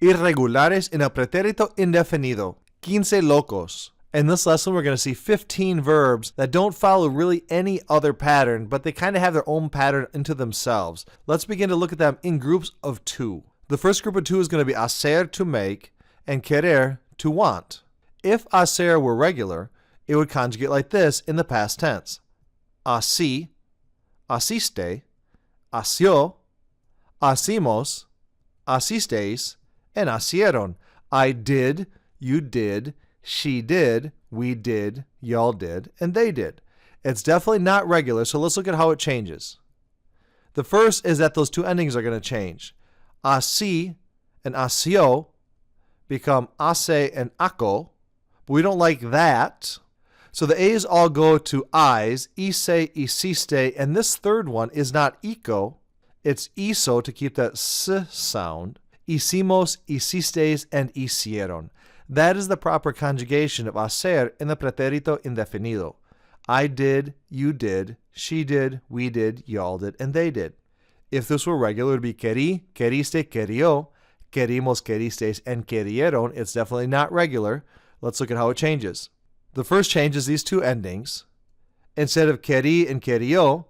Irregulares en el pretérito indefinido. 15 locos. In this lesson, we're going to see 15 verbs that don't follow really any other pattern, but they kind of have their own pattern into themselves. Let's begin to look at them in groups of 2. The first group of 2 is going to be hacer, to make, and querer, to want. If hacer were regular, it would conjugate like this in the past tense. Así, asiste, hació, hacimos, hacisteis, and hacieron. I did, you did, she did, we did, y'all did, and they did. It's definitely not regular, so let's look at how it changes. The first is that those 2 endings are going to change. Así and hació become hace and haco, but we don't like that. So the A's all go to I's, hice, hiciste, and this third one is not ico, it's hizo to keep that S sound. Hicimos, hicisteis, and hicieron. That is the proper conjugation of hacer in the pretérito indefinido. I did, you did, she did, we did, y'all did, and they did. If this were regular, it would be querí, queriste, querió, querimos, queristeis, and querieron. It's definitely not regular. Let's look at how it changes. The first change is these 2 endings. Instead of querí and querió,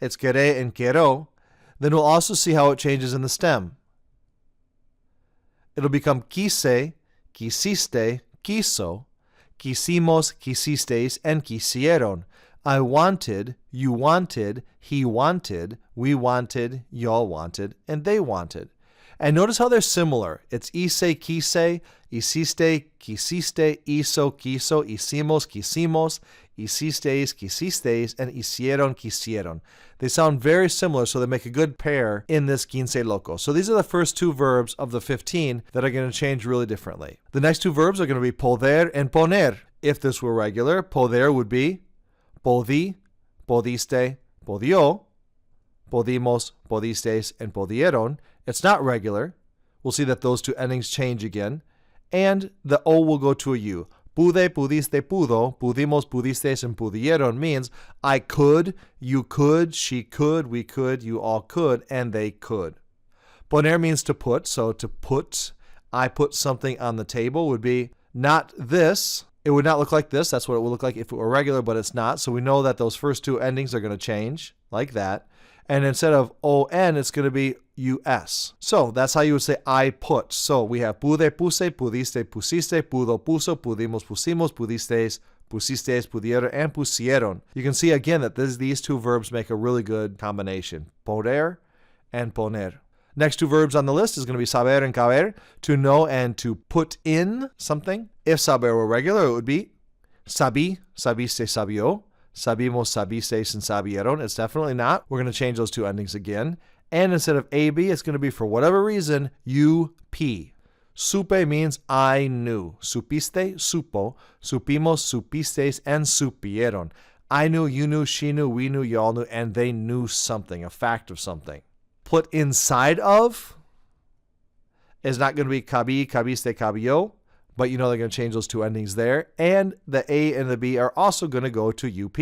it's queré and queró. Then we'll also see how it changes in the stem. It'll become quise, quisiste, quiso, quisimos, quisisteis, and quisieron. I wanted, you wanted, he wanted, we wanted, y'all wanted, and they wanted. And notice how they're similar. It's hice, quise, hiciste, quisiste, hizo, quiso, hicimos, quisimos, hicisteis, quisisteis, and hicieron, quisieron. They sound very similar, so they make a good pair in this 15 locos. So these are the first 2 verbs of the 15 that are going to change really differently. The next 2 verbs are going to be poder and poner. If this were regular, poder would be podí, podiste, podió, podimos, podisteis, and podieron. It's not regular. We'll see that those 2 endings change again. And the O will go to a U. Pude, pudiste, pudo, pudimos, pudisteis, and pudieron means I could, you could, she could, we could, you all could, and they could. Poner means to put, so to put, I put something on the table would be not this. It would not look like this. That's what it would look like if it were regular, but it's not. So we know that those first 2 endings are going to change like that. And instead of on, it's going to be us. So that's how you would say I put. So we have pude, puse, pudiste, pusiste, pudo, puso, pudimos, pusimos, pudisteis, pusisteis, pudieron, and pusieron. You can see again that these 2 verbs make a really good combination. Poder and poner. Next 2 verbs on the list is going to be saber and caber, to know and to put in something. If saber were regular, it would be sabí, sabiste, sabió, sabimos, sabisteis, and sabieron. It's definitely not. We're going to change those 2 endings again. And instead of AB, it's going to be, for whatever reason, UP. Supe means I knew. Supiste, supo. Supimos, supisteis, and supieron. I knew, you knew, she knew, we knew, y'all knew, and they knew something, a fact of something. Put inside of is not going to be cabí, cabiste, cabió, but you know they're going to change those 2 endings there. And the A and the B are also going to go to UP.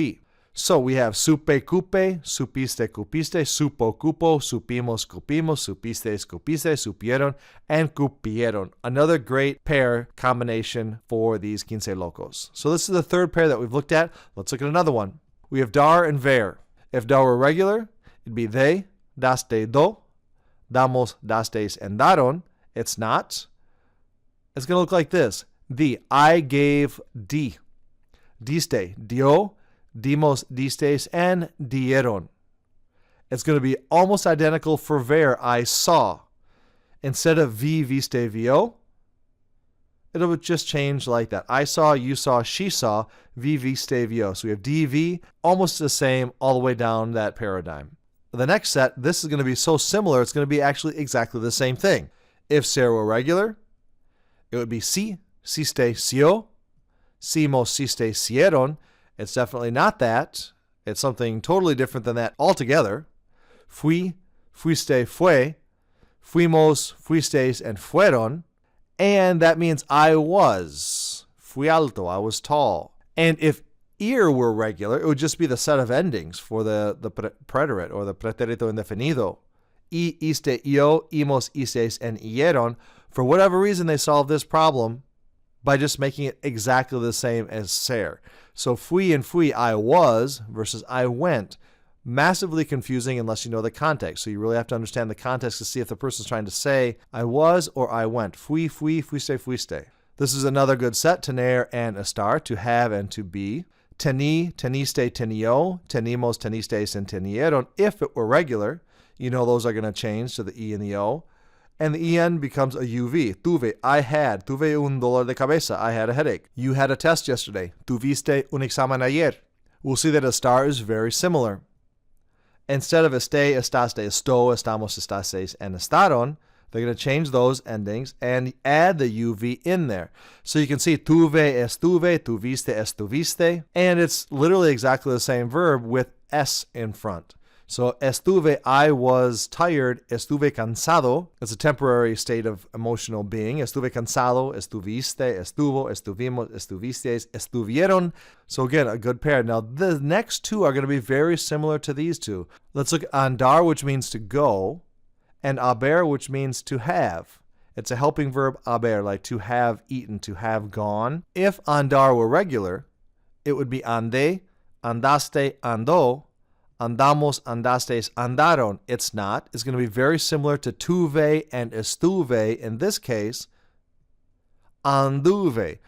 So we have supe, cupe, supiste, cupiste, supo, cupo, supimos, cupimos, supistes, cupiste, supieron, and cupieron. Another great pair combination for these 15 locos. So this is the 3rd pair that we've looked at. Let's look at another one. We have dar and ver. If dar were regular, it'd be they, daste, do, damos, dastes, and daron. It's not. It's going to look like this. The, I gave, di. Diste, dio, dimos, distes, and dieron. It's going to be almost identical for ver, I saw. Instead of vi, viste, vio, it'll just change like that. I saw, you saw, she saw, vi, viste, vio. So we have dv, almost the same all the way down that paradigm. The next set, this is going to be so similar, it's going to be actually exactly the same thing. If ser were regular, it would be si, siste, sio, simos, siste, sieron. It's definitely not that. It's something totally different than that altogether. Fui, fuiste, fue, fuimos, fuisteis, and fueron. And that means I was. Fui alto, I was tall. And if ir were regular, it would just be the set of endings for the preterite or the pretérito indefinido. iste, yo, imos, istes, and ieron. For whatever reason, they solved this problem by just making it exactly the same as ser. So fui and fui, I was, versus I went. Massively confusing unless you know the context. So you really have to understand the context to see if the person's trying to say I was or I went. Fui, fui, fuiste, fuiste. This is another good set, tener and estar, to have and to be. Tení, teniste, tenio, tenimos, tenistes, and tenieron. If it were regular, you know those are going to change to the E and the O. And the EN becomes a UV. Tuve, I had. Tuve un dolor de cabeza. I had a headache. You had a test yesterday. Tuviste un examen ayer. We'll see that estar is very similar. Instead of este, estaste, esto, estamos, estasteis, and estaron, they're going to change those endings and add the UV in there. So you can see tuve, estuve, tuviste, estuviste, and it's literally exactly the same verb with S in front. So estuve, I was tired. Estuve cansado. It's a temporary state of emotional being. Estuve cansado, estuviste, estuvo, estuvimos, estuvistes, estuvieron. So again, a good pair. Now the next two are going to be very similar to these two. Let's look at andar, which means to go, and haber, which means to have. It's a helping verb, haber, like to have eaten, to have gone. If andar were regular, it would be ande, andaste, andó, andamos, andastes, andaron. It's not. It's going to be very similar to tuve and estuve. In this case, anduve.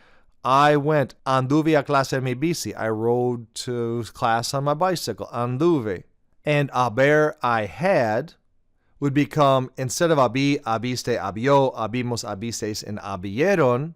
I went. Anduve a clase en mi bici. I rode to class on my bicycle. Anduve. And haber, I had, would become, instead of abi, abiste, abió, abimos, abistes, and abieron,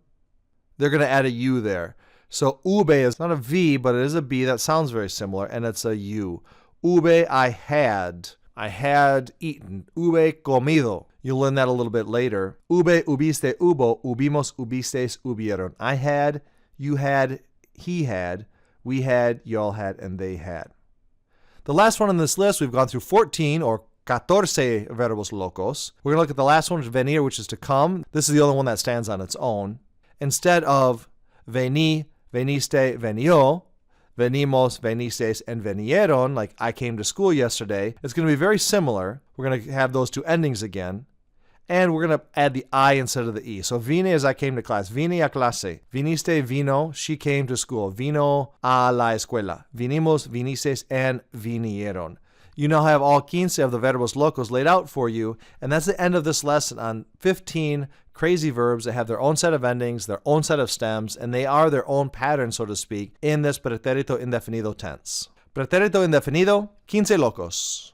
they're going to add a U there. So ube is not a V, but it is a B. That sounds very similar, and it's a U. Ube, I had eaten. Ube comido. You'll learn that a little bit later. Ube, ubiste, ubo, ubimos, ubistes, ubieron. I had, you had, he had, we had, y'all had, and they had. The last one on this list, we've gone through 14 or 14 verbos locos. We're going to look at the last one, which is venir, which is to come. This is the only one that stands on its own. Instead of vení, veniste, venió, venimos, venistes, and venieron, like I came to school yesterday, it's going to be very similar. We're going to have those two endings again. And we're going to add the I instead of the E. So vine is I came to class. Vine a clase. Viniste, vino, she came to school. Vino a la escuela. Vinimos, vinistes, and vinieron. You now have all 15 of the verbos locos laid out for you. And that's the end of this lesson on 15 crazy verbs that have their own set of endings, their own set of stems, and they are their own pattern, so to speak, in this Pretérito Indefinido tense. Pretérito Indefinido, 15 locos.